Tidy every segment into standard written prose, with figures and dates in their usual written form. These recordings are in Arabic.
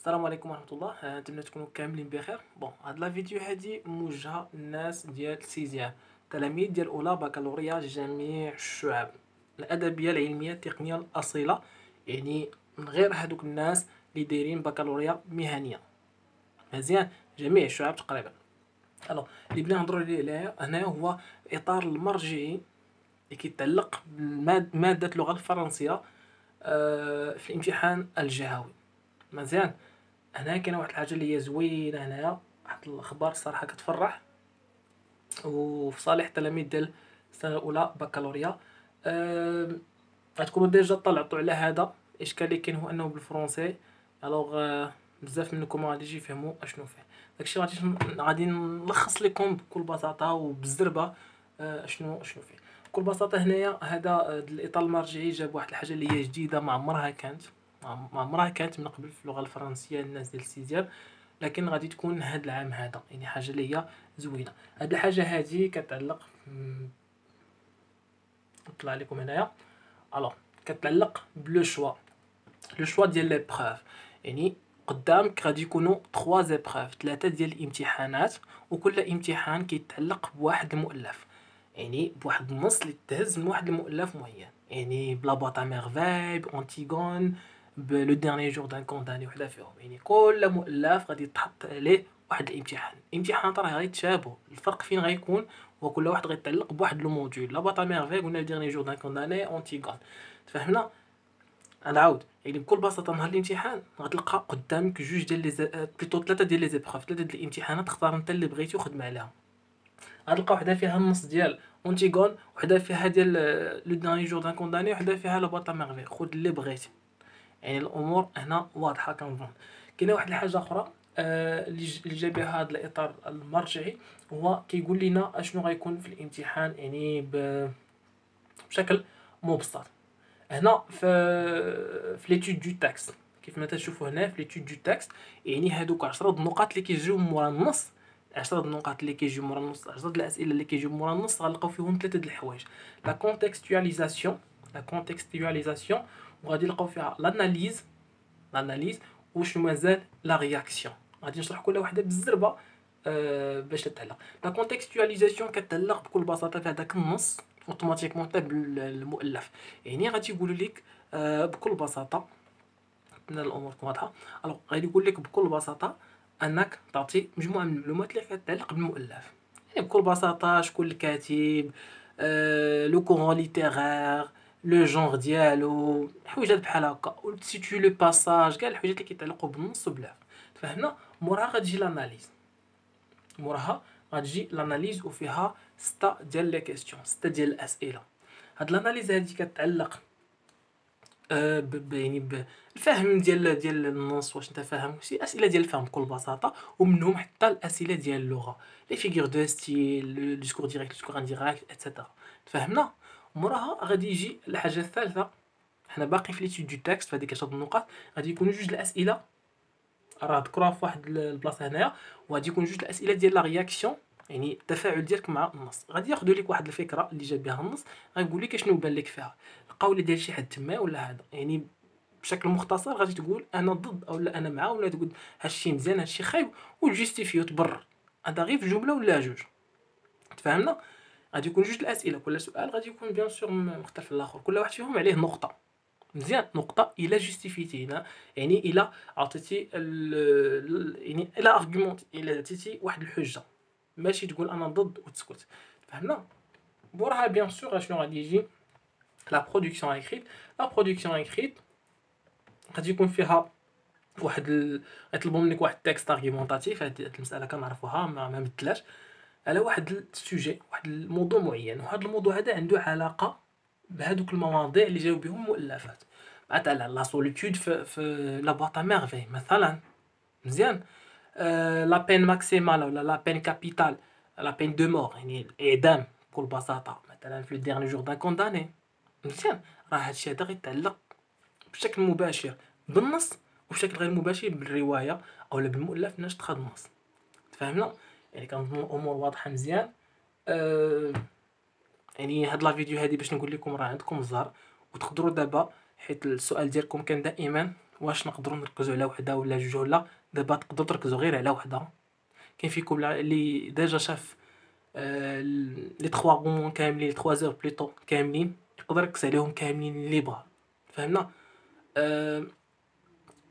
السلام عليكم ورحمة الله. نتمنى تكونوا كاملين بخير. هاد لا فيديو هادي موجهة للناس ديال سيزيام، تلاميذ ديال أولى بكالوريا جميع الشعب، الأدبية العلمية التقنية الأصيلة، يعني من غير هادوك الناس اللي دايرين بكالوريا مهنية. مزيان، جميع الشعب تقريبا. اللي بغينا نهضروا عليه هنايا هو الإطار المرجعي اللي كيتعلق بمادة اللغة الفرنسية في الامتحان الجهوي. مزيان، هنا كاينه واحد الحاجه اللي هي زوينه، هنايا واحد الاخبار الصراحه كتفرح وفي صالح التلاميذ ديال السنه الاولى بكالوريا. غتكونوا ديجا طلعتوا على هذا. الاشكال اللي كاين هو انه بالفرنسي، الوغ بزاف منكم غادي يجي يفهموا اشنو فيه. داكشي غادي نلخص لكم بكل بساطه وبالزربه اشنو فيه. بكل بساطه هنايا هذا الاطار المرجعي جاب واحد الحاجه اللي هي جديده، ما عمرها كانت من قبل في اللغه الفرنسيه للناس ديال السيزيام، لكن غادي تكون هاد العام هذا، يعني حاجه اللي هي زوينه. هاد الحاجه هادي كتعلق نطلع لكم هنايا. كتعلق بلو شوا ديال لي بروف. يعني قدامك غادي يكونوا 3 زيبروف، 3 ديال الامتحانات، وكل امتحان كيتعلق بواحد المؤلف، يعني بواحد النص اللي تهز من واحد المؤلف معين، يعني بلا بوط ا ميرفاي، بانتيغون، لو ديرني جور دان كونداني، وحده فيهم. يعني كل مؤلف غادي تحط عليه واحد الامتحانات راه غيتشابهوا، الفرق فين غيكون هو كل واحد غيتعلق بواحد لو موديول. لا بوط ا ميرفاي قلنا لو ديرني جور دان كونداني، انتيغون. تفهمنا؟ نعاود، يعني بكل بساطه نهار الامتحان غتلقى قدامك جوج ديال لي بليتو 3 ديال لي زيبروف، 3 ديال الامتحانات، تختار انت اللي بغيتي وخدم عليها. غتلقى وحده فيها النص ديال اونتيغون، وحده فيها ديال لو داني جور دان كونداني، وحده فيها لا بوط ا ميرفاي. خذ اللي بغيتي، يعني الامور هنا واضحه كنظن. كاينه واحد الحاجه اخرى اللي جا بها هذا الاطار المرجعي، هو كيقول لنا اشنو غيكون في الامتحان، يعني بشكل مبسط. هنا في ليتود دو تاكست، كيف ما تشوفوا هنا في ليتود دو تاكست، يعني هادوك 10 النقاط اللي كيجيو مورا النص، 10 النقاط اللي كيجيو مورا النص، 10 الاسئله اللي كيجيو مورا النص، غنلقاو فيهم 3 د الحوايج: لا كونتكستواليزاسيون، وغادي نلقاو فيها لاناليز، وشنو مازال لا رياكسيون. غادي نشرح كل وحده بالزربه باش تتعلق. لا كونتكستواليزاسيون كتعلق بكل بساطه في هذاك النص اوتوماتيكمون تاع المؤلف، يعني غادي يقولوا لك بكل بساطه، من الامور واضحه. غادي يقول لك بكل بساطه انك تعطي مجموعه من المعلومات اللي كتعلق بالمؤلف، يعني بكل بساطه شكون الكاتب، لو كورون ليتيرير، لو جونغ ديالو، حويجات بحال هكا، سيتوي لو باساج، كاع الحويجات اللي كيتعلقوا بالنص وبالعرف. تفهمنا؟ موراها غتجي لاناليز وفيها 6 ديال لي كيسيون، 6 ديال الاسئله. هاد لاناليز هادي كتعلق يعني بالفهم ديال النص، واش انت فاهم، شي اسئله ديال الفهم بكل بساطه، ومنهم حتى الاسئله ديال اللغه، لي فيغور دو ستيل، لو ديسكور ديريكت، ديسكور انديريكت، اتسيتيرا. تفهمنا؟ موراها غادي يجي الحاجه الثالثه. حنا باقي في ليتود دو تكست، فهاديك 10 النقاط غادي يكونوا جوج الاسئله، راه ذكروها في واحد البلاصه هنايا، وغادي يكون جوج الاسئله ديال لا رياكسيون، يعني التفاعل ديالك مع النص. غادي ياخذوا لك واحد الفكره اللي جاب بها النص، غيقول لك شنو بان لك فيها، القول ديال شي حد تما ولا هذا. يعني بشكل مختصر غادي تقول انا ضد او لا انا مع، ولا تقول هادشي مزيان هادشي خايب، وجيستيفيو تبرر. هذا غير في جمله ولا جوج. تفهمنا؟ غادي يكون جوج الاسئله، كل سؤال غادي يكون بيان سور مختلف على الاخر، كل واحد فيهم عليه نقطه. مزيان، نقطه الا جوستيفيتينا، يعني الا عطيتي يعني الا ارغومونت، الا عطيتي واحد الحجه، ماشي تقول انا ضد وتسكت. فهمنا؟ بوراها بيان سور شنو غادي يجي لا برودكسيون اكريت. لا برودكسيون اكريت غادي يكون فيها غيطلبوا منك واحد التكست ارغيمونطاتيف. هاد المساله كنعرفوها، ما مدلاش، على واحد السوجي، واحد الموضوع معين، وهذا الموضوع هذا عنده علاقه بهذوك المواضيع اللي جاو بهم مؤلفات. مثلا لا سوليتود في لا بواط ميرفي مثلا. مزيان، لا بين ماكسيمال ولا لا بين كابيتال، لا بين دو مور، يعني الاعدام بكل بساطه، مثلا في لو ديرني جور دان كونداني. مزيان، راه هادشي هذا غيتعلق بشكل مباشر بالنص، وبشكل غير مباشر بالروايه اولا بالمؤلف ناش تخاد النص. تفهمنا؟ يعني كنظن الامور واضحه مزيان. يعني هاد لا فيديو هادي باش نقول لكم راه عندكم الزهر، وتقدروا دابا، حيت السؤال ديالكم كان دائما واش نقدروا نركزوا على وحده ولا جوج، ولا دابا تقدروا تركزوا غير على وحده. كاين فيكم اللي ديجا شاف لي 3 غومون كاملين، 3 زور بلوتو كاملين، يقدر يركز عليهم كاملين اللي بغا. فهمنا؟ آه،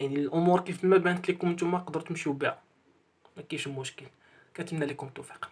يعني الامور كيف ما بانت لكم نتوما تقدروا تمشيو بها، ما كاينش مشكل. كنتمنى لكم التوفيق.